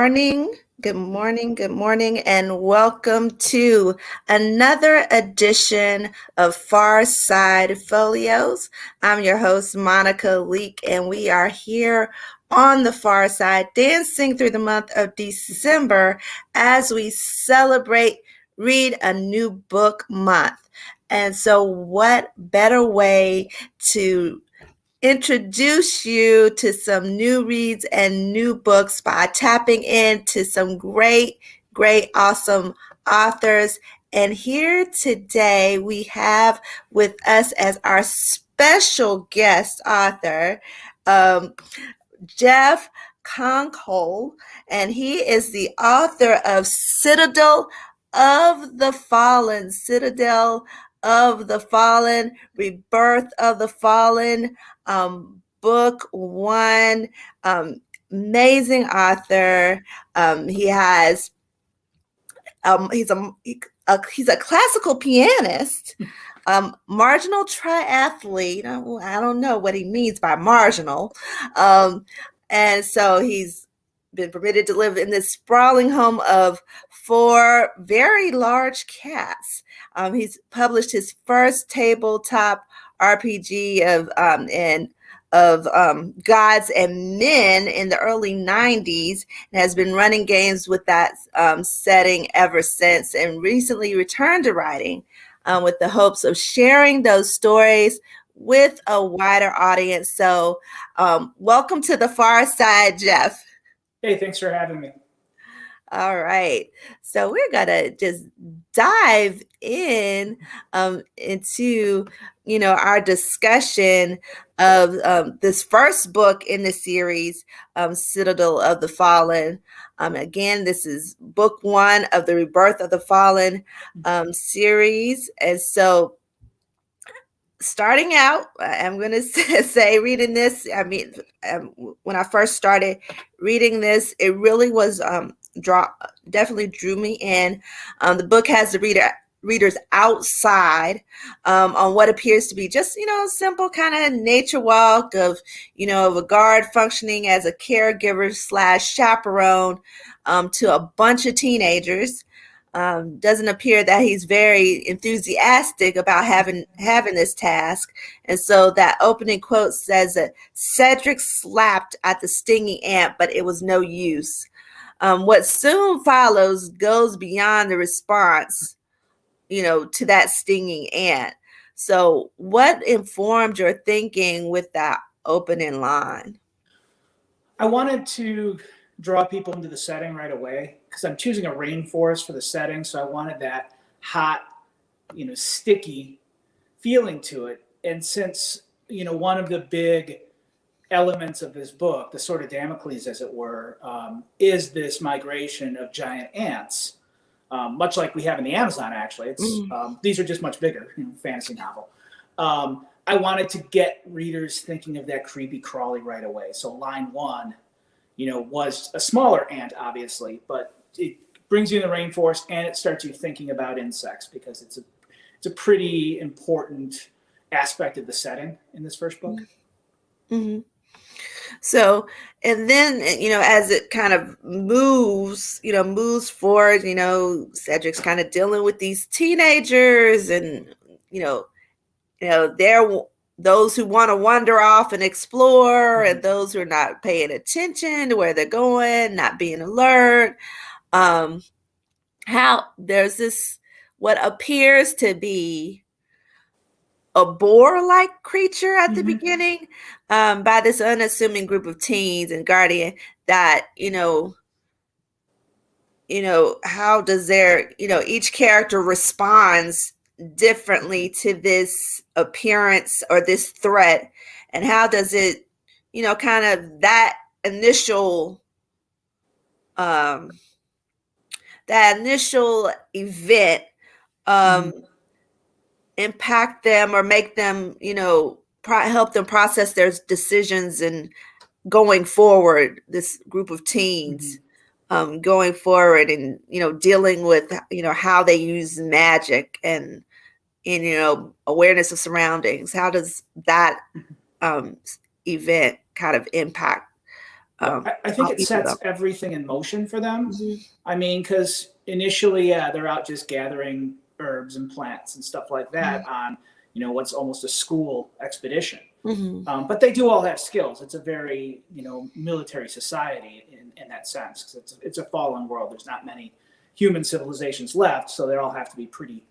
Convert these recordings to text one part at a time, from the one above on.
morning. Good morning. Good morning. And welcome to another edition of PharSide Pholios. I'm your host, Monica Leek, and we are here on the far side, dancing through the month of December as we celebrate Read a New Book Month. And so, what better way to introduce you to some new reads and new books by tapping into some great, awesome authors. And here today we have with us as our special guest author, Jeff Konkol, and he is the author of Citadel of the Fallen, Rebirth of the Fallen, book one. Amazing author. He has he's a classical pianist, marginal triathlete. I don't know what he means by marginal. And so he's been permitted to live in this sprawling home of 4 very large cats. He's published his first tabletop RPG of Gods and Men in the early 90s, and has been running games with that setting ever since, and recently returned to writing with the hopes of sharing those stories with a wider audience. So welcome to the far side, Jeff. Hey, thanks for having me. All right. So we're going to just dive in into, our discussion of this first book in the series, Citadel of the Fallen. Again, this is book 1 of the Rebirth of the Fallen series. And so starting out, I'm going to say reading this, when I first started reading this, it really was definitely drew me in. The book has the readers outside on what appears to be just, simple kind of nature walk of a guard functioning as a caregiver / chaperone to a bunch of teenagers. Doesn't appear that he's very enthusiastic about having this task. And so that opening quote says that Cedric slapped at the stinging ant, but it was no use. What soon follows goes beyond the response, to that stinging ant. So what informed your thinking with that opening line? I wanted to draw people into the setting right away because I'm choosing a rainforest for the setting. So I wanted that hot, sticky feeling to it. And since, one of the big elements of this book, the sword of Damocles, as it were, is this migration of giant ants, much like we have in the Amazon, actually. These are just much bigger, fantasy novel. I wanted to get readers thinking of that creepy crawly right away. So line 1, was a smaller ant, obviously, but it brings you in the rainforest and it starts you thinking about insects because it's a pretty important aspect of the setting in this first book. Mm-hmm. So, and then, as it kind of moves forward, Cedric's kind of dealing with these teenagers and, they're those who want to wander off and explore, and those who are not paying attention to where they're going, not being alert. How there's this, what appears to be a boar-like creature at the beginning by this unassuming group of teens and guardian that, how does each character responds differently to this appearance or this threat, and how does it, kind of that initial event impact them or make them, help them process their decisions and going forward, this group of teens going forward and, dealing with, how they use magic and awareness of surroundings. How does that event kind of impact I think All it people sets don't. everything in motion for them. Mhm. I mean, because initially, yeah, they're out just gathering herbs and plants and stuff like that on, what's almost a school expedition. Mhm. But they do all have skills. It's a very, military society in that sense, because it's a fallen world. There's not many human civilizations left, so they all have to be pretty,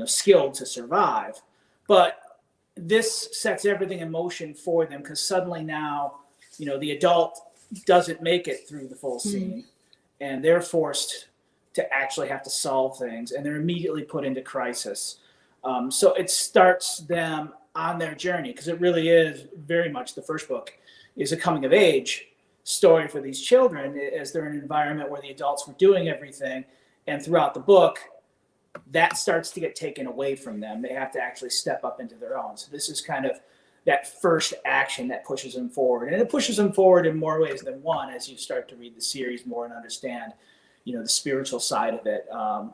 skilled to survive. But this sets everything in motion for them, because suddenly now, the adult doesn't make it through the full Mhm. scene, and they're forced to actually have to solve things, and they're immediately put into crisis. So it starts them on their journey, because it really is very much, the first book is a coming of age story for these children, as they're in an environment where the adults were doing everything, and throughout the book that starts to get taken away from them. They have to actually step up into their own. So this is kind of that first action that pushes them forward, and it pushes them forward in more ways than one as you start to read the series more and understand, the spiritual side of it.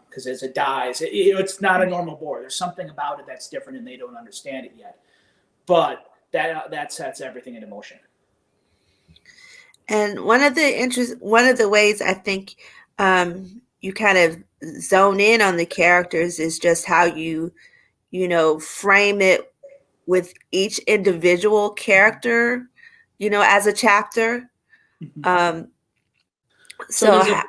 Because as it dies, it's not a normal boar. There's something about it that's different, and they don't understand it yet. But that sets everything into motion. And one of the ways I think you kind of zone in on the characters is just how you frame it with each individual character, as a chapter. Mm-hmm. Um, So so,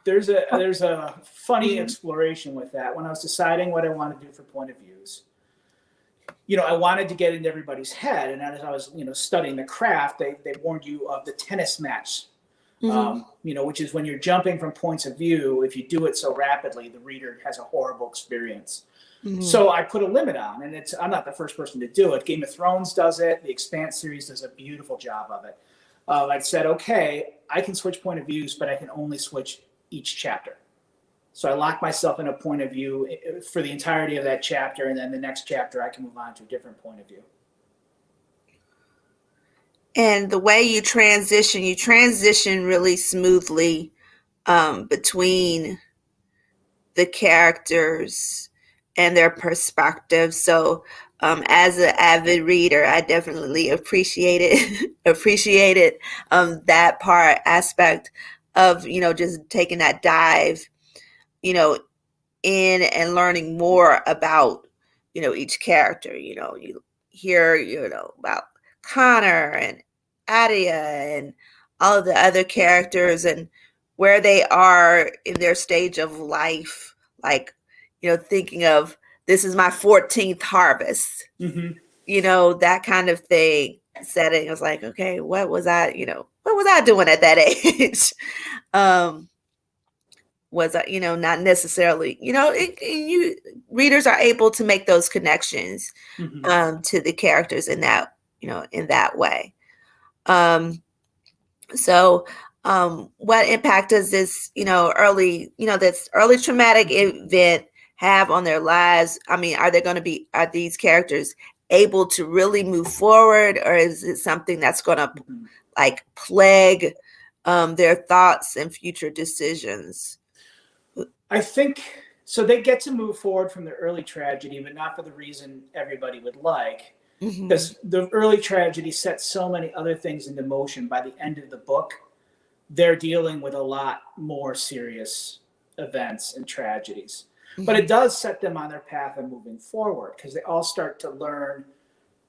there's a funny mm-hmm, exploration with that. When I was deciding what I want to do for point of views, I wanted to get into everybody's head. And as I was, studying the craft, they warned you of the tennis match, mm-hmm, which is when you're jumping from points of view. If you do it so rapidly, the reader has a horrible experience. mm-hmm. So I put a limit on, and I'm not the first person to do it. Game of Thrones does it. The Expanse series does a beautiful job of it. I said, okay, I can switch point of views, but I can only switch each chapter. So I lock myself in a point of view for the entirety of that chapter, and then the next chapter I can move on to a different point of view. And the way you transition really smoothly between the characters and their perspectives. So, as an avid reader, I definitely appreciated that part aspect of just taking that dive, you know, in and learning more about each character. You hear about Connor and Adia and all of the other characters and where they are in their stage of life, like thinking of, this is my 14th harvest, Mm-hmm. that kind of thing. Setting, I was like, okay, what was I doing at that age? um was not necessarily, you readers are able to make those connections Mm-hmm. to the characters in that way. um so what impact does this this early traumatic event have on their lives? I mean, are these characters able to really move forward, or is it something that's going to Mm-hmm. like plague their thoughts and future decisions? I think so. They get to move forward from the early tragedy, but not for the reason everybody would like, Hmm. because the early tragedy sets so many other things into motion. By the end of the book, they're dealing with a lot more serious events and tragedies. But it Hmm. does set them on their path of moving forward, because they all start to learn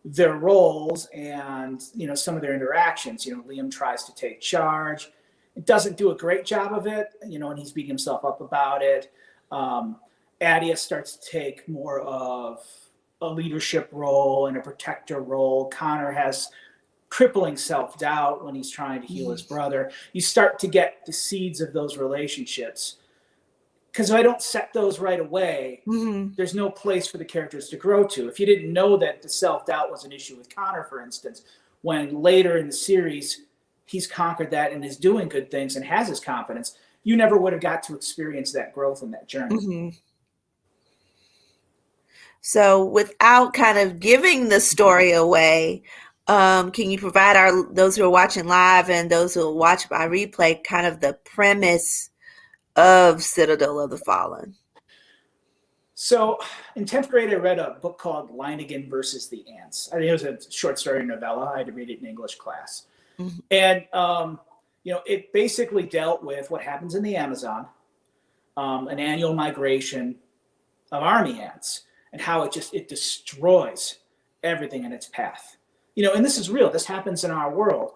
their roles and some of their interactions. Liam tries to take charge. It doesn't do a great job of it, and he's beating himself up about it. Um, Adia starts to take more of a leadership role and a protector role. Connor has crippling self-doubt when he's trying to heal his brother. You start to get the seeds of those relationships, because if I don't set those right away, Hmm. there's no place for the characters to grow to. If you didn't know that the self-doubt was an issue with Connor, for instance, when later in the series he's conquered that and is doing good things and has his confidence, you never would have got to experience that growth and that journey. Hmm. So, without kind of giving the story away, can you provide those who are watching live and those who will watch by replay kind of the premise of Citadel of the Fallen? So in 10th grade, I read a book called Linegan versus the Ants. I think it was a short story novella. I had to read it in English class. Mhm. And, it basically dealt with what happens in the Amazon, an annual migration of army ants, and how it destroys everything in its path. And this is real. This happens in our world.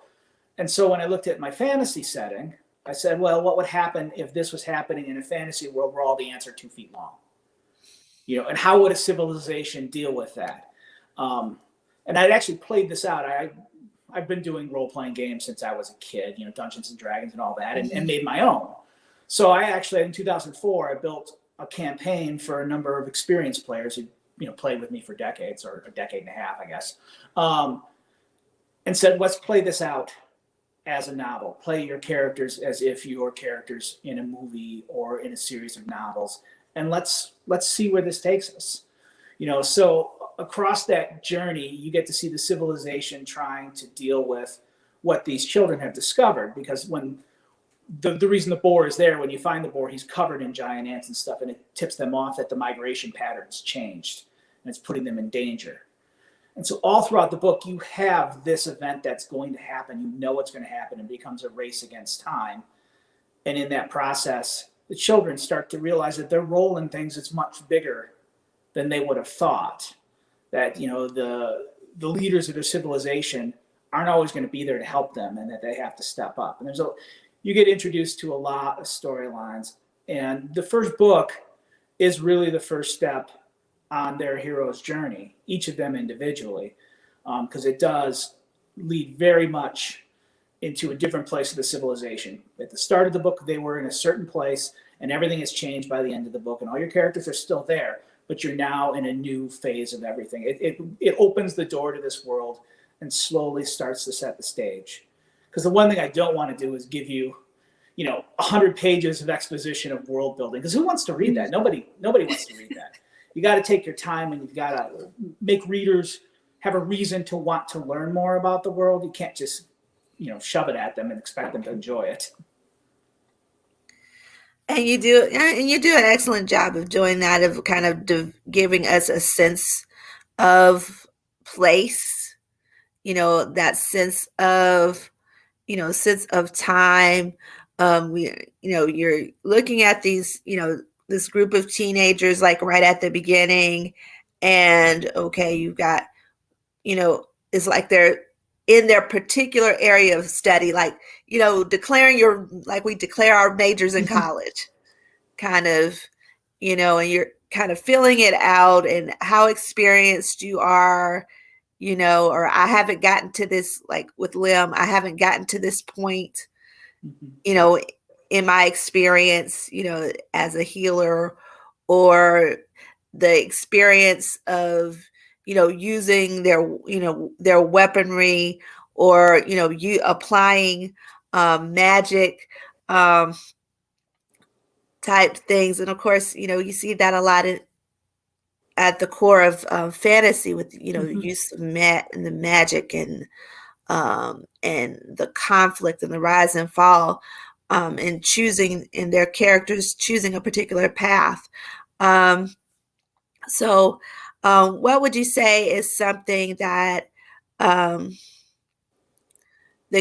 And so when I looked at my fantasy setting, I said, well, what would happen if this was happening in a fantasy world where all the ants are 2 feet long? And how would a civilization deal with that? And I'd actually played this out. I've been doing role-playing games since I was a kid, Dungeons and Dragons and all that, and made my own. So I actually, in 2004, I built a campaign for a number of experienced players who, played with me for decades, or a decade and a half, I guess, and said, let's play this out as a novel. Play your characters as if you're characters in a movie or in a series of novels, and let's see where this takes us. So across that journey, you get to see the civilization trying to deal with what these children have discovered. Because when the reason the boar is there, when you find the boar, he's covered in giant ants and stuff, and it tips them off that the migration patterns changed, and it's putting them in danger. And so all throughout the book, you have this event that's going to happen. You know it's going to happen. It becomes a race against time. And in that process, the children start to realize that their role in things is much bigger than they would have thought. That, the leaders of their civilization aren't always going to be there to help them, and that they have to step up. And you get introduced to a lot of storylines. And the first book is really the first step on their hero's journey, each of them individually, because it does lead very much into a different place of the civilization. At the start of the book, they were in a certain place, and everything has changed by the end of the book, and all your characters are still there, but you're now in a new phase of everything. It opens the door to this world and slowly starts to set the stage. Because the one thing I don't want to do is give you, 100 pages of exposition of world building, because who wants to read that? Nobody wants to read that. You got to take your time, and you've got to make readers have a reason to want to learn more about the world. You can't just, shove it at them and expect them to enjoy it. And you do an excellent job of doing that, of kind of giving us a sense of place, that sense of time. You're looking at these, this group of teenagers, like right at the beginning, and okay, you've got, it's like they're in their particular area of study, like, like we declare our majors in college, kind of, and you're kind of filling it out, and how experienced you are, or I haven't gotten to this, like with Lim, I haven't gotten to this point, in my experience, as a healer, or the experience of, using their weaponry, or, you applying magic type things. And of course, you see that a lot at the core of fantasy, with, use of and the magic, and the conflict, and the rise and fall, and their characters choosing a particular path. So what would you say is something that the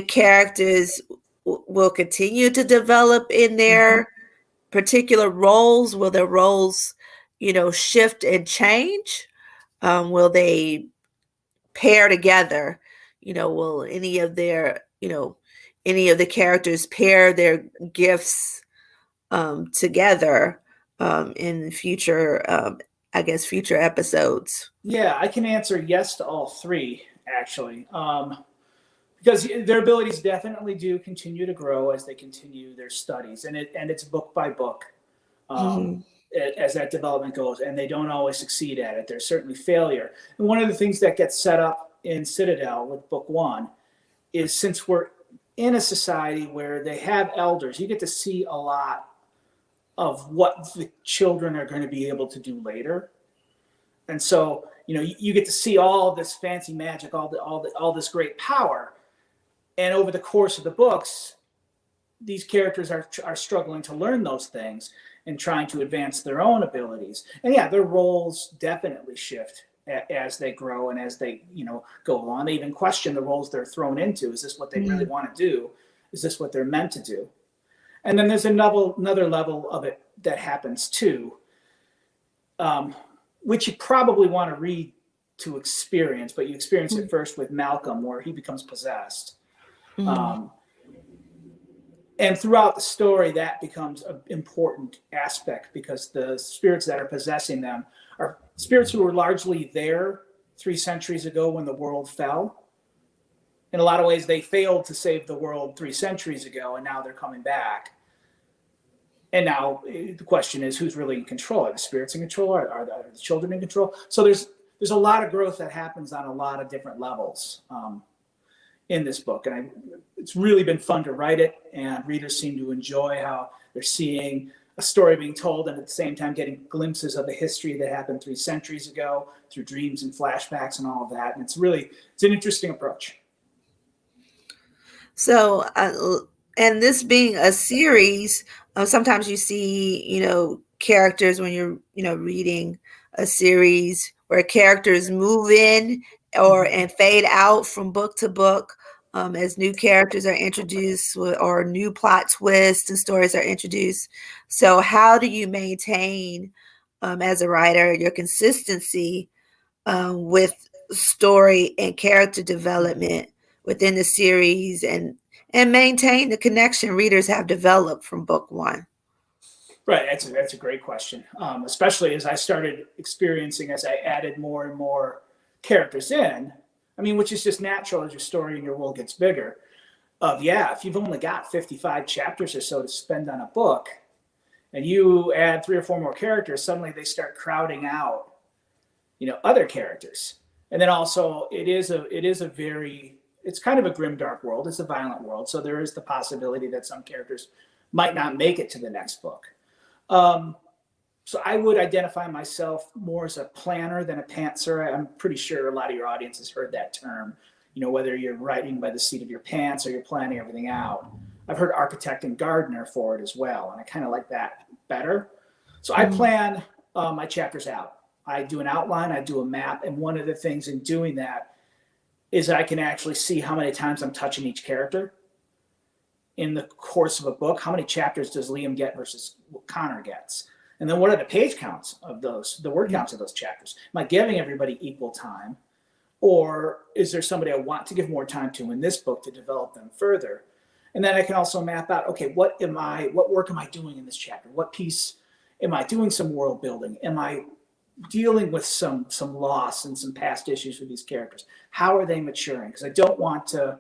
characters will continue to develop in their particular roles? Will their roles, shift and change? Will they pair together? Will any of the characters pair their gifts together in future, future episodes? Yeah, I can answer yes to all three, actually. Because their abilities definitely do continue to grow as they continue their studies, and it's book by book, as that development goes, and they don't always succeed at it. There's certainly failure. And one of the things that gets set up in Citadel with book one is, since we're in a society where they have elders, you get to see a lot of what the children are going to be able to do later. And so, you get to see all this fancy magic, all this great power. And over the course of the books, these characters are struggling to learn those things and trying to advance their own abilities. And yeah, their roles definitely shift as they grow and as they, go along. They even question the roles they're thrown into. Is this what they really want to do? Is this what they're meant to do? And then there's another level of it that happens too, which you probably want to read to experience, but you experience it first with Malcolm, where he becomes possessed. And throughout the story, that becomes an important aspect, because the spirits that are possessing them are spirits who were largely there 3 centuries ago when the world fell. In a lot of ways, they failed to save the world 3 centuries ago, and now they're coming back. And now the question is, who's really in control? Are the spirits in control? Are the children in control? So there's a lot of growth that happens on a lot of different levels in this book. And it's really been fun to write it, and readers seem to enjoy how they're seeing a story being told and at the same time getting glimpses of the history that happened 3 centuries ago through dreams and flashbacks and all of that. And it's an interesting approach. So, and this being a series, sometimes you see, characters when you're, reading a series where characters move in and fade out from book to book as new characters are introduced or new plot twists and stories are introduced. So how do you maintain, as a writer, your consistency with story and character development within the series and maintain the connection readers have developed from book one? Right, that's a great question. Especially as I started experiencing, as I added more and more characters in. I mean, which is just natural as your story and your world gets bigger. If you've only got 55 chapters or so to spend on a book, and you add 3 or 4 more characters, suddenly they start crowding out, other characters. And then also, it's kind of a grim, dark world. It's a violent world, so there is the possibility that some characters might not make it to the next book. So I would identify myself more as a planner than a pantser. I'm pretty sure a lot of your audience has heard that term, whether you're writing by the seat of your pants or you're planning everything out. I've heard architect and gardener for it as well, and I kind of like that better. So I plan my chapters out. I do an outline, I do a map, and one of the things in doing that is I can actually see how many times I'm touching each character in the course of a book. How many chapters does Liam get versus what Connor gets? And then what are the page counts of those, the word counts of those chapters? Am I giving everybody equal time? Or is there somebody I want to give more time to in this book to develop them further? And then I can also map out, okay, what work am I doing in this chapter? What piece am I doing some world building? Am I dealing with some loss and some past issues with these characters? How are they maturing? Because I don't want to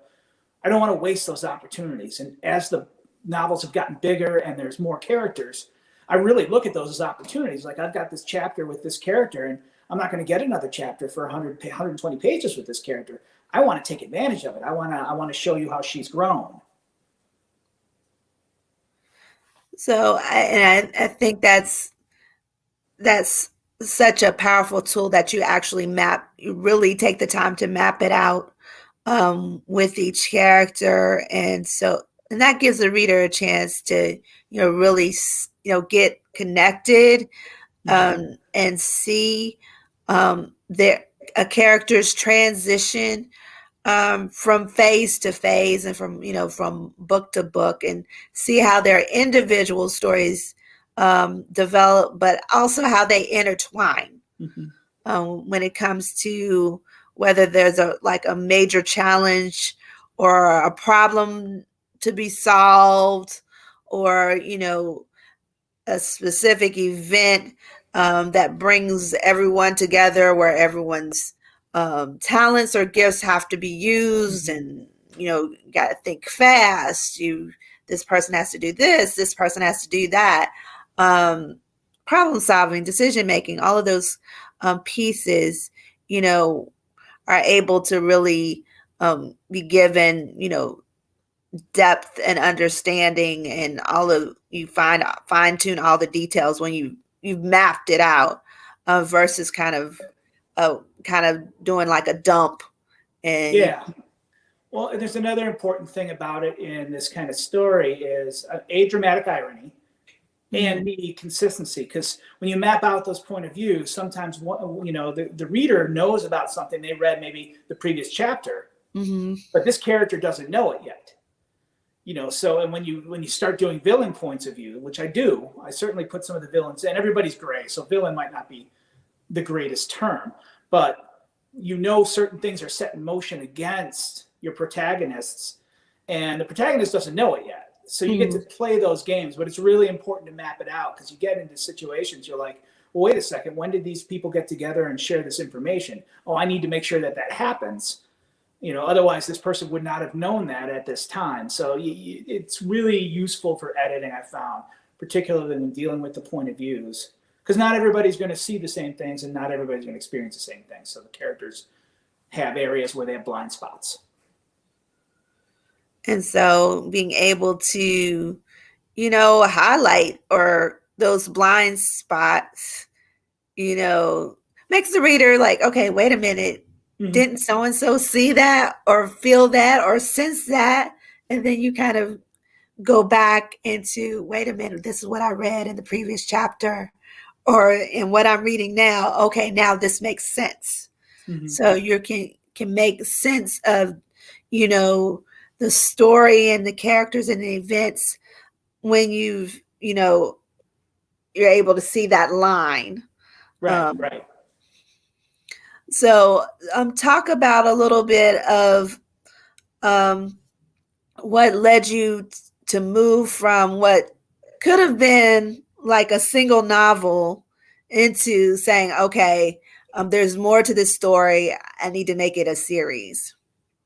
waste those opportunities. And as the novels have gotten bigger and there's more characters, I really look at those as opportunities. Like, I've got this chapter with this character, and I'm not going to get another chapter for 120 pages with this character. I want to take advantage of it. I want to show you how she's grown. So I think that's such a powerful tool that you actually you really take the time to map it out with each character. And that gives the reader a chance to, really, get connected and see a character's transition from phase to phase and from book to book, and see how their individual stories develop, but also how they intertwine when it comes to whether there's a major challenge or a problem to be solved, or a specific event that brings everyone together, where everyone's talents or gifts have to be used, and you got to think fast. This person has to do this person has to do that. Problem solving, decision making, all of those pieces, are able to really be given, depth and understanding, and you fine tune all the details when you've mapped it out, versus kind of doing like a dump. And yeah. Well, there's another important thing about it in this kind of story is a dramatic irony, and the consistency. Because when you map out those point of views, sometimes the reader knows about something they read maybe the previous chapter, but this character doesn't know it yet. So and when you start doing villain points of view, which I do, I certainly put some of the villains in. Everybody's gray, so villain might not be the greatest term, but certain things are set in motion against your protagonists, and the protagonist doesn't know it yet. So you get to play those games, but it's really important to map it out, because you get into situations you're like, well, wait a second, when did these people get together and share this information? Oh, I need to make sure that happens. Otherwise this person would not have known that at this time. So it's really useful for editing, I found, particularly when dealing with the point of views, because not everybody's going to see the same things and not everybody's going to experience the same things. So the characters have areas where they have blind spots. And so being able to, highlight or those blind spots, makes the reader like, okay, wait a minute. Didn't so-and-so see that or feel that or sense that? And then you kind of go back into, wait a minute, this is what I read in the previous chapter or in what I'm reading now. Okay, now this makes sense. So you can make sense of, the story and the characters and the events when you're able to see that line. Right. So talk about a little bit of what led you to move from what could have been like a single novel into saying, okay, there's more to this story. I need to make it a series.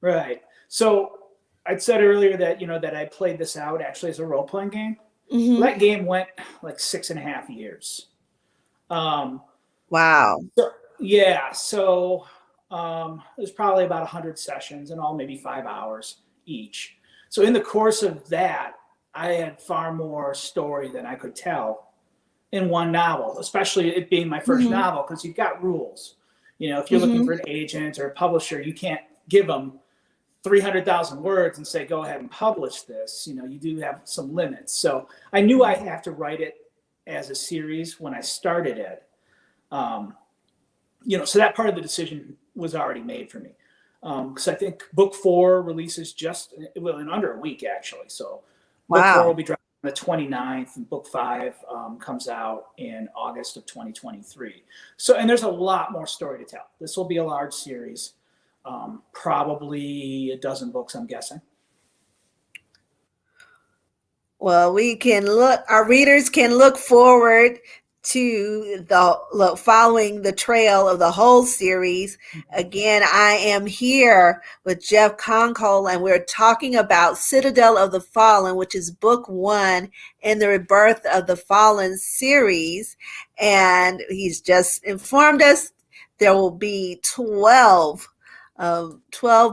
Right. So I'd said earlier that, that I played this out actually as a role-playing game. Well, that game went like 6.5 years. Wow. So there's probably about 100 sessions and all maybe 5 hours each. So in the course of that, I had far more story than I could tell in one novel, especially it being my first novel, because you've got rules. If you're looking for an agent or a publisher, you can't give them 300,000 words and say, go ahead and publish this. You do have some limits. So I knew I have to write it as a series when I started it. So that part of the decision was already made for me. Because I think book 4 releases in under a week, actually. So book 4 will be dropped on the 29th, and book 5 comes out in August of 2023. So, and there's a lot more story to tell. This will be a large series, probably a dozen books, I'm guessing. Well, our readers can look forward to following the trail of the whole series. Again, I am here with Jeff Konkol, and we're talking about Citadel of the Fallen, which is book 1 in the Rebirth of the Fallen series. And he's just informed us there will be 12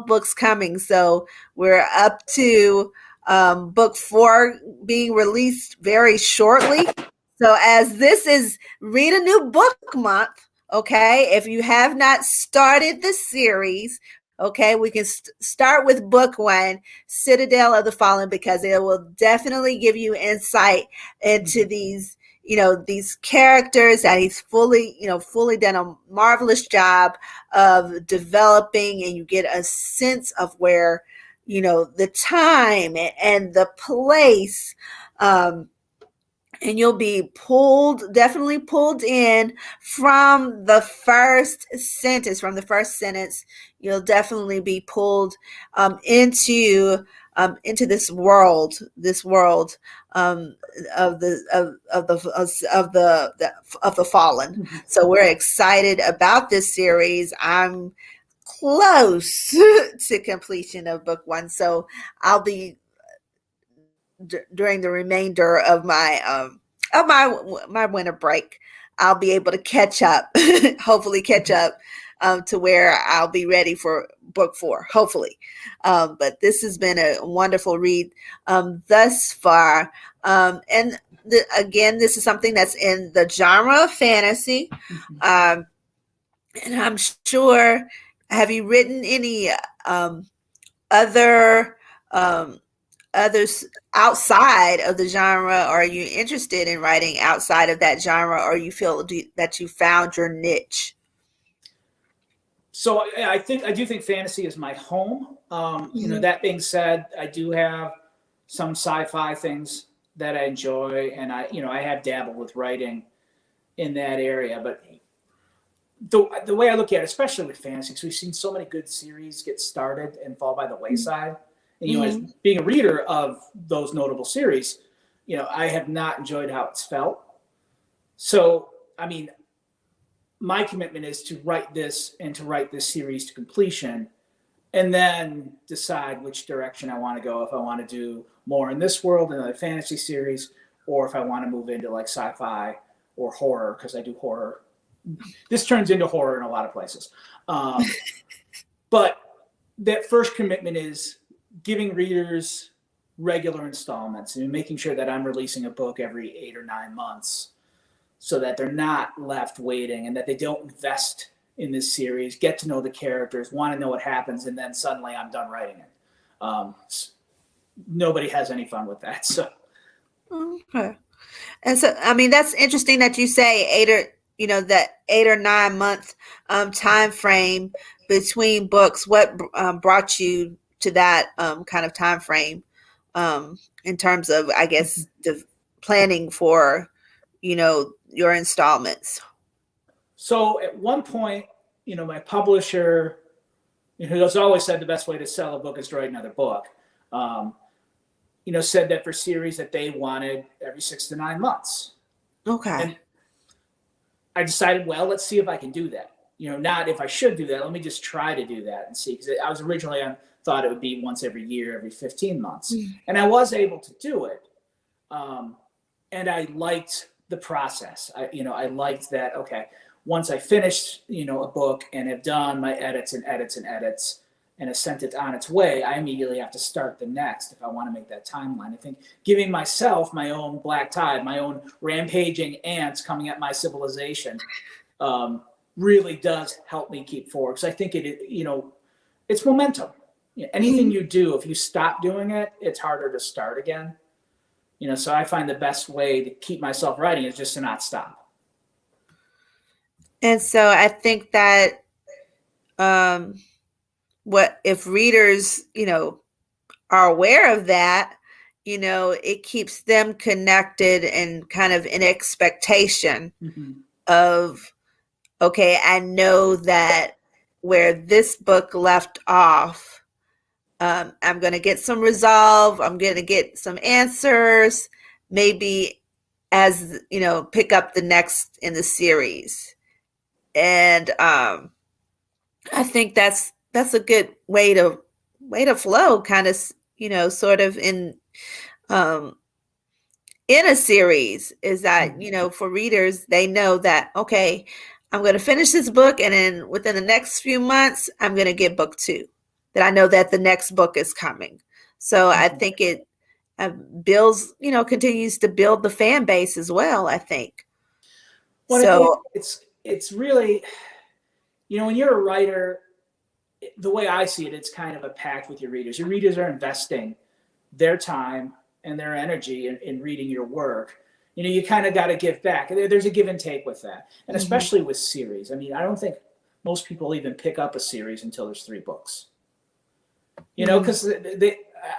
books coming. So we're up to book 4 being released very shortly. So as this is Read a New Book Month, okay, if you have not started the series, okay, we can start with book 1, Citadel of the Fallen, because it will definitely give you insight into these characters that he's fully done a marvelous job of developing, and you get a sense of where, the time and the place, and you'll be definitely pulled in from the first sentence. You'll definitely be pulled into this world of the fallen. So we're excited about this series. I'm close to completion of book 1, so I'll be during the remainder of my winter break, I'll be able to catch up, hopefully catch up to where I'll be ready for book 4, hopefully. But this has been a wonderful read thus far. And again, this is something that's in the genre of fantasy. And I'm sure, have you written any other others outside of the genre? Are you interested in writing outside of that genre, or you feel that you found your niche? So I do think fantasy is my home. Mm-hmm. That being said, I do have some sci-fi things that I enjoy, and I have dabbled with writing in that area. But the way I look at it, especially with fantasy, because we've seen so many good series get started and fall by the wayside. And as Mm-hmm. being a reader of those notable series, I have not enjoyed how it's felt. So, I mean, my commitment is to write this and to write this series to completion, and then decide which direction I want to go. If I want to do more in this world, another fantasy series, or if I want to move into like sci-fi or horror, because I do horror. This turns into horror in a lot of places. But that first commitment is giving readers regular installments and making sure that I'm releasing a book every 8 or 9 months, so that they're not left waiting and that they don't invest in this series, get to know the characters, want to know what happens, and then suddenly I'm done writing it. Nobody has any fun with that. So, Okay. And so, I mean, that's interesting that you say that 8 or 9 month time frame between books. What brought you to that kind of time frame in terms of, I guess, the planning for, your installments? so at one point, my publisher, who has always said the best way to sell a book is to write another book, um, said that for series that they wanted every 6 to 9 months. Okay. And I decided, well, let's see if I can do that. Not if I should do that. Let me just try to do that and see. Because I was originally thought it would be once every year, every 15 months. And I was able to do it. And I liked the process. I liked that, okay, once I finished, a book and have done my edits and edits and edits and have sent it on its way, I immediately have to start the next if I want to make that timeline. I think giving myself my own black tide, my own rampaging ants coming at my civilization, really does help me keep forward. Because I think it's momentum. Anything you do, if you stop doing it, it's harder to start again. So I find the best way to keep myself writing is just to not stop. And so I think that what if readers, are aware of that, it keeps them connected and kind of in expectation of, okay, I know that where this book left off, I'm going to get some resolve. I'm going to get some answers, maybe as, pick up the next in the series. And I think that's a good way to flow, kind of, sort of in a series, is that, for readers, they know that, okay, I'm going to finish this book, and then within the next few months, I'm going to get book 2, that I know that the next book is coming. So I think it builds, continues to build the fan base as well, I think. Well, So I think it's really, when you're a writer, the way I see it, it's kind of a pact with your readers. Your readers are investing their time and their energy in reading your work. You kind of got to give back. There's a give and take with that. And especially with series. I mean, I don't think most people even pick up a series until there's 3 books. Because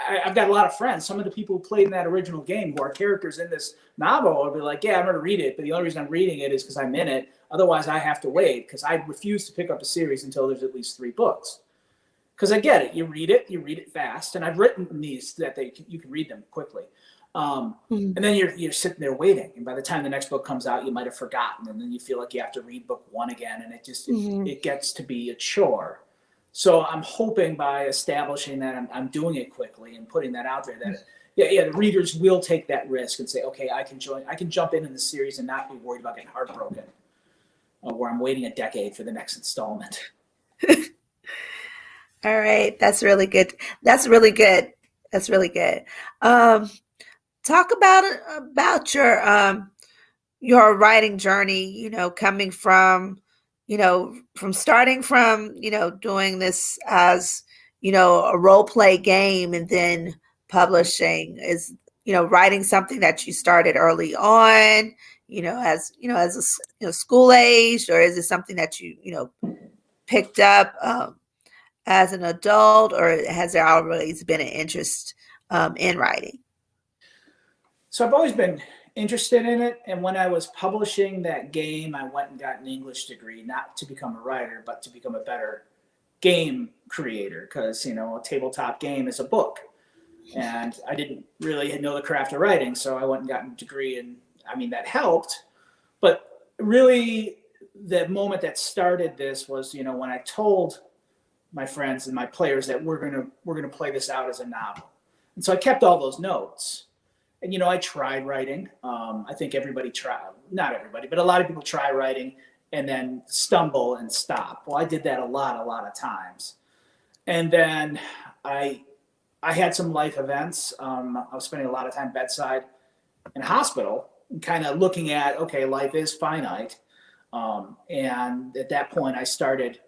I've got a lot of friends. Some of the people who played in that original game who are characters in this novel will be like, yeah, I'm going to read it. But the only reason I'm reading it is because I'm in it. Otherwise, I have to wait, because I refuse to pick up a series until there's at least 3 books. Because I get it. You read it fast. And I've written these that you can read them quickly. And then you're sitting there waiting. And by the time the next book comes out, you might have forgotten. And then you feel like you have to read book 1 again. And it gets to be a chore. So I'm hoping by establishing that I'm doing it quickly and putting that out there, that the readers will take that risk and say, okay, I can jump in the series and not be worried about getting heartbroken, where I'm waiting a decade for the next installment. all right, that's really good. That's really good. That's really good. Talk about your writing journey. Coming from, from starting from, doing this as, a role play game, and then publishing? Is, writing something that you started early on, as school age, or is it something that you picked up as an adult, or has there always been an interest in writing? So I've always been interested in it. And when I was publishing that game, I went and got an English degree, not to become a writer, but to become a better game creator. Because, a tabletop game is a book. And I didn't really know the craft of writing. So I went and got a degree. And that helped. But really, the moment that started this was, when I told my friends and my players that we're gonna play this out as a novel. And so I kept all those notes. And I tried writing. I think everybody not everybody, but a lot of people try writing and then stumble and stop. Well, I did that a lot of times. And then I had some life events. I was spending a lot of time bedside in a hospital, and kind of looking at, okay, life is finite. And at that point, I started,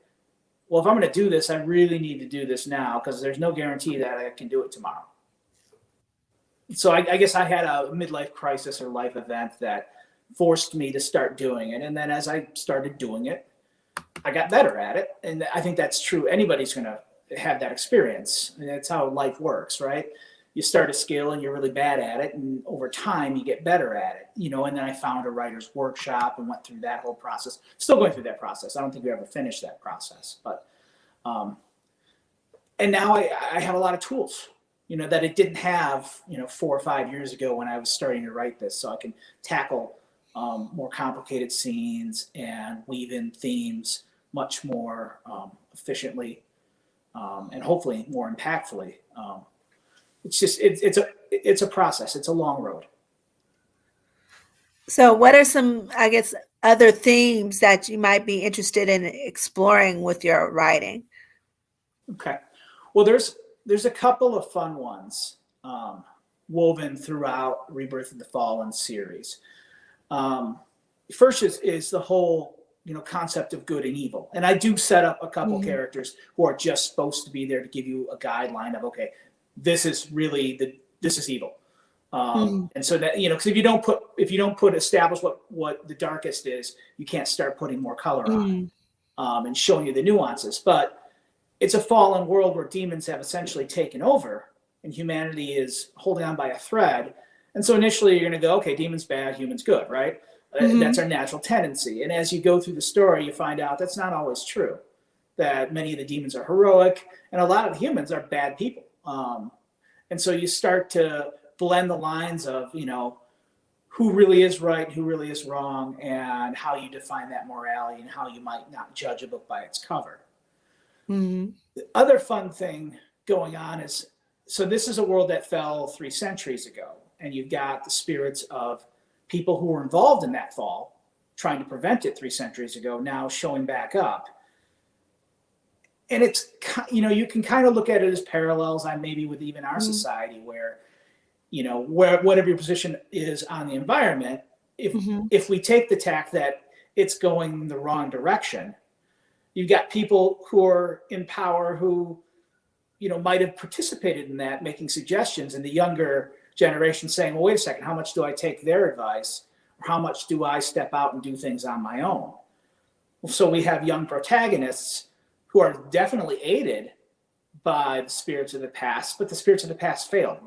well, if I'm going to do this, I really need to do this now, because there's no guarantee that I can do it tomorrow. So I guess I had a midlife crisis or life event that forced me to start doing it. And then as I started doing it, I got better at it. And I think that's true. Anybody's going to have that experience. And that's how life works, right? You start a skill and you're really bad at it. And over time, you get better at it, and then I found a writer's workshop and went through that whole process. Still going through that process. I don't think we ever finished that process. But, and now I have a lot of tools, that it didn't have, 4 or 5 years ago when I was starting to write this. So I can tackle more complicated scenes and weave in themes much more efficiently and hopefully more impactfully. It's just, it's a process. It's a long road. So what are some, I guess, other themes that you might be interested in exploring with your writing? Okay. Well, there's a couple of fun ones woven throughout Rebirth of the Fallen series. First is the whole, concept of good and evil. And I do set up a couple characters who are just supposed to be there to give you a guideline of, okay, this is evil. And so that, because if you don't put establish what the darkest is, you can't start putting more color on it and showing you the nuances. But it's a fallen world where demons have essentially taken over and humanity is holding on by a thread. And so initially you're going to go, okay, demons bad, humans good, right? That's our natural tendency. And as you go through the story, you find out that's not always true, that many of the demons are heroic and a lot of humans are bad people. And so you start to blend the lines of, who really is right and who really is wrong, and how you define that morality and how you might not judge a book by its cover. The other fun thing going on is, so this is a world that fell 3 centuries ago, and you've got the spirits of people who were involved in that fall, trying to prevent it 3 centuries ago, now showing back up. And it's, you can kind of look at it as parallels on maybe with even our society, where, whatever your position is on the environment, if we take the tack that it's going the wrong direction, you've got people who are in power who, might have participated in that, making suggestions, and the younger generation saying, well, wait a second, how much do I take their advice? Or how much do I step out and do things on my own? So we have young protagonists who are definitely aided by the spirits of the past, but the spirits of the past failed.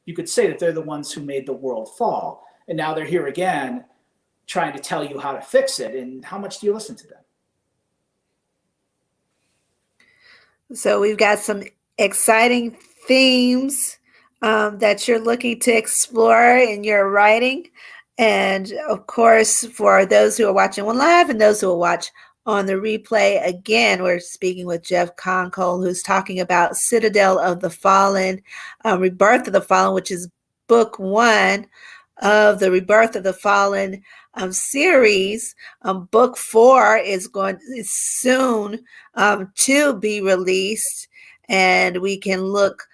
You could say that they're the ones who made the world fall. And now they're here again, trying to tell you how to fix it. And how much do you listen to them? So we've got some exciting themes that you're looking to explore in your writing. And of course, for those who are watching on live and those who will watch on the replay, again, we're speaking with Jeff Konkol, who's talking about Citadel of the Fallen, Rebirth of the Fallen, which is book 1 of the Rebirth of the Fallen series. Book 4 is soon to be released, and we can look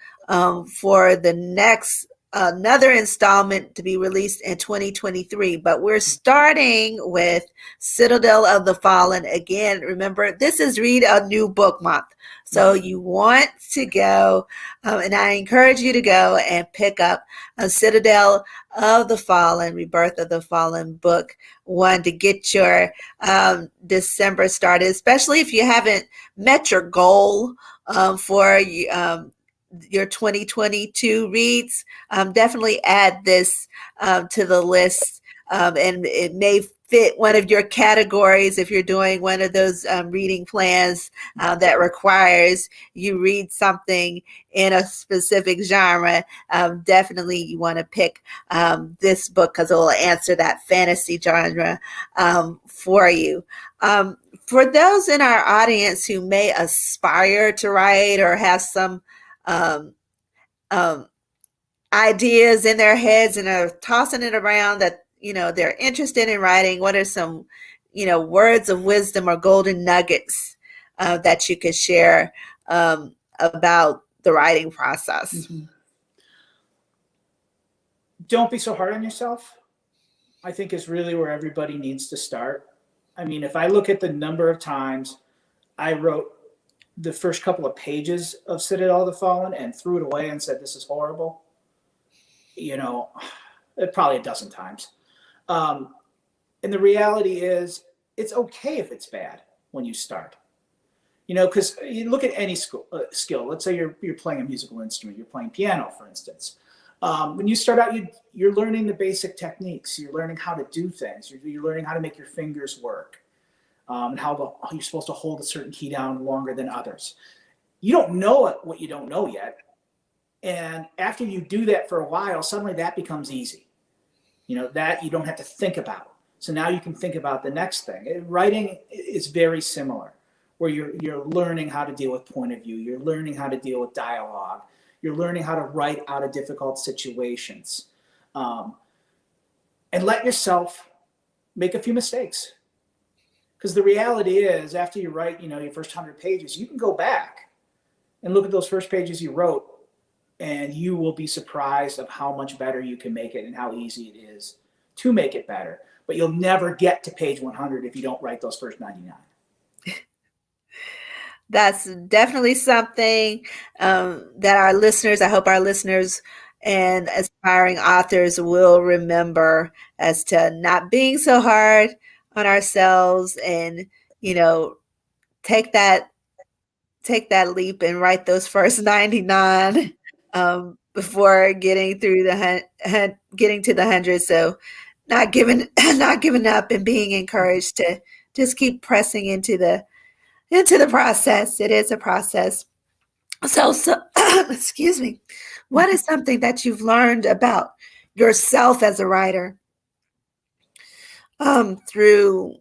for the next another installment to be released in 2023, but we're starting with Citadel of the Fallen. Again, remember, this is Read a New Book Month. So you want to go, and I encourage you to go and pick up a Citadel of the Fallen, Rebirth of the Fallen book one to get your December started, especially if you haven't met your goal for your 2022 reads. Definitely add this to the list, and it may fit one of your categories if you're doing one of those reading plans that requires you read something in a specific genre. Definitely you want to pick this book because it will answer that fantasy genre for you. For those in our audience who may aspire to write or have some um, um, ideas in their heads and are tossing it around that they're interested in writing, what are some words of wisdom or golden nuggets that you could share about the writing process? Mm-hmm. Don't be so hard on yourself, I think, is really where everybody needs to start. I mean, if I look at the number of times I wrote the first couple of pages of Citadel of the Fallen and threw it away and said, this is horrible, probably a dozen times. And the reality is, it's okay if it's bad when you start. Because you look at any skill. Let's say you're playing a musical instrument, you're playing piano, for instance. When you start out, you're learning the basic techniques. You're learning how to do things. You're learning how to make your fingers work, and how you're supposed to hold a certain key down longer than others. You don't know what you don't know yet. And after you do that for a while, suddenly that becomes easy. That you don't have to think about. So now you can think about the next thing. Writing is very similar, where you're learning how to deal with point of view. You're learning how to deal with dialogue. You're learning how to write out of difficult situations. And let yourself make a few mistakes. Because the reality is, after you write, your first 100 pages, you can go back and look at those first pages you wrote, and you will be surprised of how much better you can make it and how easy it is to make it better. But you'll never get to page 100 if you don't write those first 99. That's definitely something that I hope our listeners and aspiring authors will remember, as to not being so hard on ourselves, and, take that leap and write those first 99 before getting through getting to the 100. So not giving up, and being encouraged to just keep pressing into the process. It is a process. So excuse me. What is something that you've learned about yourself as a writer through,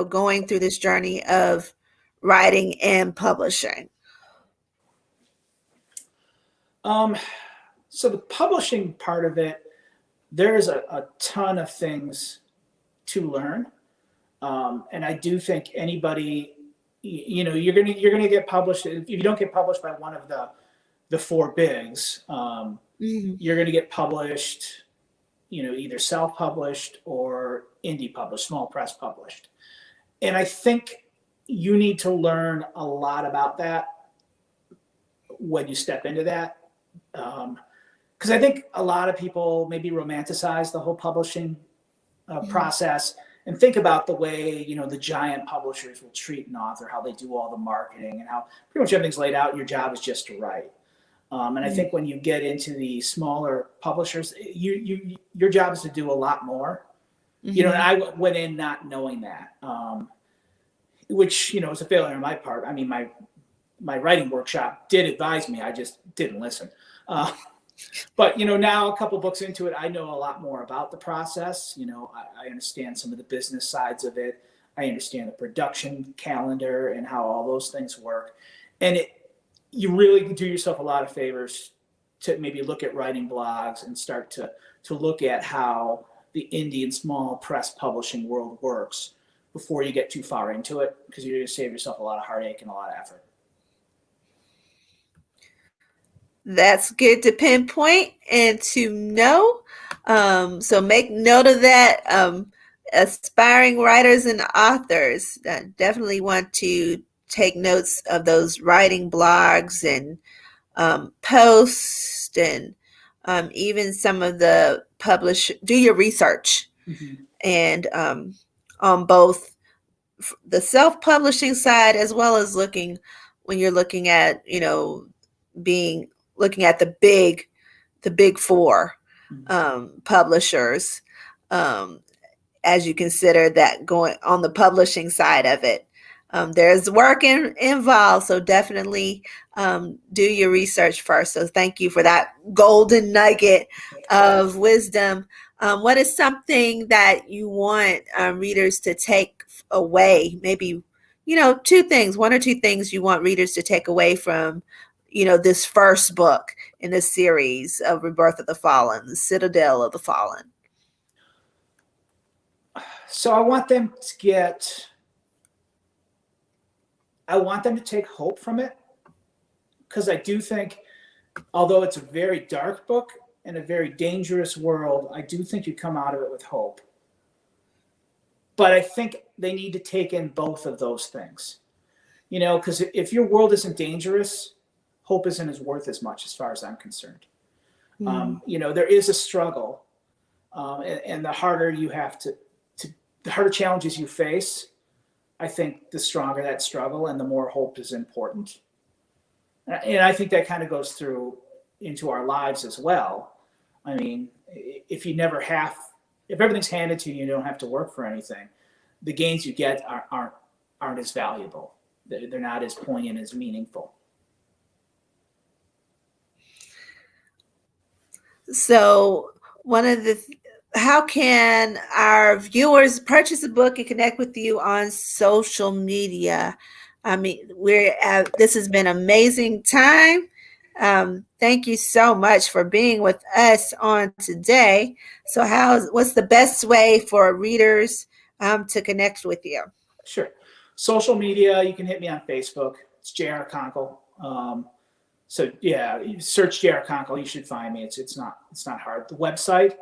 going through this journey of writing and publishing? So the publishing part of it, there's a ton of things to learn. And I do think anybody, you're gonna get published. If you don't get published by one of the four bigs, you're gonna get published, either self-published or indie published, small press published. And I think you need to learn a lot about that when you step into that. Because I think a lot of people maybe romanticize the whole publishing process and think about the way, the giant publishers will treat an author, how they do all the marketing, and how pretty much everything's laid out. Your job is just to write. And I think when you get into the smaller publishers, your job is to do a lot more. And I went in not knowing that, which, is a failure on my part. I mean, my writing workshop did advise me. I just didn't listen. But, now a couple books into it, I know a lot more about the process. I understand some of the business sides of it. I understand the production calendar and how all those things work. And you really do yourself a lot of favors to maybe look at writing blogs and start to look at how the indie and small press publishing world works before you get too far into it, because you're going to save yourself a lot of heartache and a lot of effort. That's good to pinpoint and to know. So make note of that. Aspiring writers and authors definitely want to take notes of those writing blogs and posts and even some of the do your research. Mm-hmm. And on both the self-publishing side as well as when you're looking at, being looking at the big four publishers, um, as you consider that going on the publishing side of it. There's work involved, so definitely do your research first. So thank you for that golden nugget of wisdom. What is something that you want readers to take away? Maybe, two things, one or two things you want readers to take away from, this first book in this series of Rebirth of the Fallen, the Citadel of the Fallen. So I want them to take hope from it, because I do think, although it's a very dark book and a very dangerous world, I do think you come out of it with hope. But I think they need to take in both of those things, because if your world isn't dangerous, hope isn't as worth as much, as far as I'm concerned. There is a struggle, and the harder you have the harder challenges you face, I think the stronger that struggle and the more hope is important. And I think that kind of goes through into our lives as well. I mean, if everything's handed to you, you don't have to work for anything, the gains you get aren't as valuable. They're not as poignant, as meaningful. So how can our viewers purchase a book and connect with you on social media? I mean, this has been an amazing time. Thank you so much for being with us on today. So what's the best way for readers to connect with you? Sure. Social media, you can hit me on Facebook. It's J.R. Konkol. So yeah, you search J.R. Konkol, you should find me. It's not hard. The website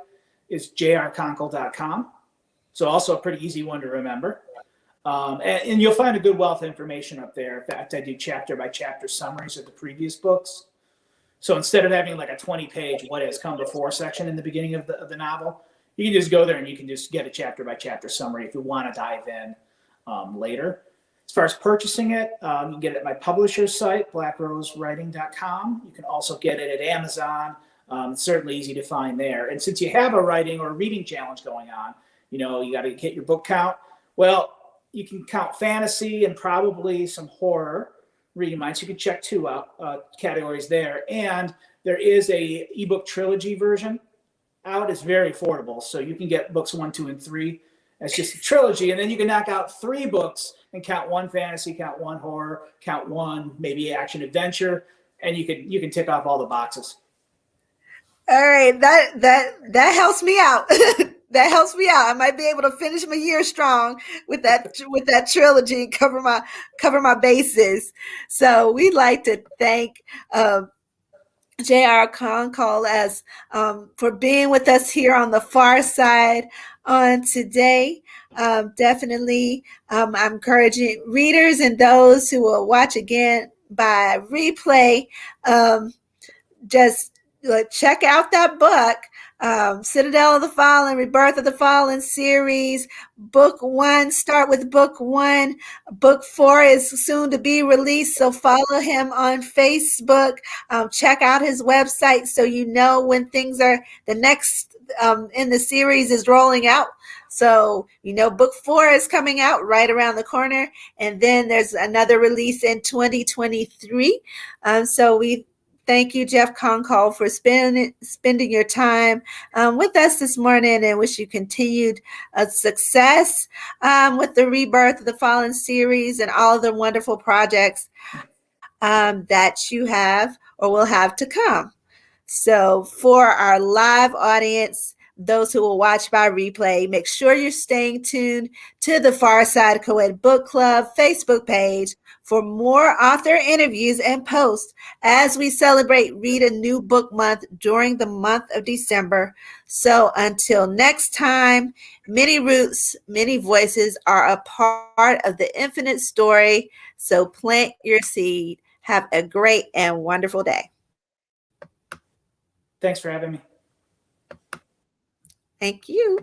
is jrkonkol.com. So also a pretty easy one to remember. And you'll find a good wealth of information up there. In fact, I do chapter by chapter summaries of the previous books. So instead of having like a 20-page what has come before section in the beginning of the novel, you can just go there and you can just get a chapter by chapter summary if you want to dive in later. As far as purchasing it, you can get it at my publisher's site, blackrosewriting.com. You can also get it at Amazon. It's certainly easy to find there. And since you have a writing or a reading challenge going on, you got to get your book count. Well, you can count fantasy and probably some horror reading mine. So you can check two categories there. And there is a ebook trilogy version out. It's very affordable. So you can get books 1, 2, and 3 as just a trilogy. And then you can knock out 3 books and count 1 fantasy, count 1 horror, count 1 maybe action adventure. And you can tick off all the boxes. All right. That helps me out. That helps me out. I might be able to finish my year strong with that trilogy and cover my bases. So we'd like to thank J.R. Konkol as for being with us here on the PharSide on today. Definitely, I'm encouraging readers and those who will watch again by replay. Just check out that book. Citadel of the Fallen, Rebirth of the Fallen series, book 1. Start with book 1. Book 4 is soon to be released, so follow him on Facebook. Check out his website so you know when things are the next in the series is rolling out. So book 4 is coming out right around the corner, and then there's another release in 2023. So we thank you, Jeff Konkol, for spending your time with us this morning, and wish you continued success with the Rebirth of the Fallen series and all the wonderful projects that you have or will have to come. So for our live audience, those who will watch by replay, make sure you're staying tuned to the Farside Co-Ed Book Club Facebook page for more author interviews and posts as we celebrate Read a New Book Month during the month of December. So until next time, many roots, many voices are a part of the infinite story. So plant your seed. Have a great and wonderful day. Thanks for having me. Thank you.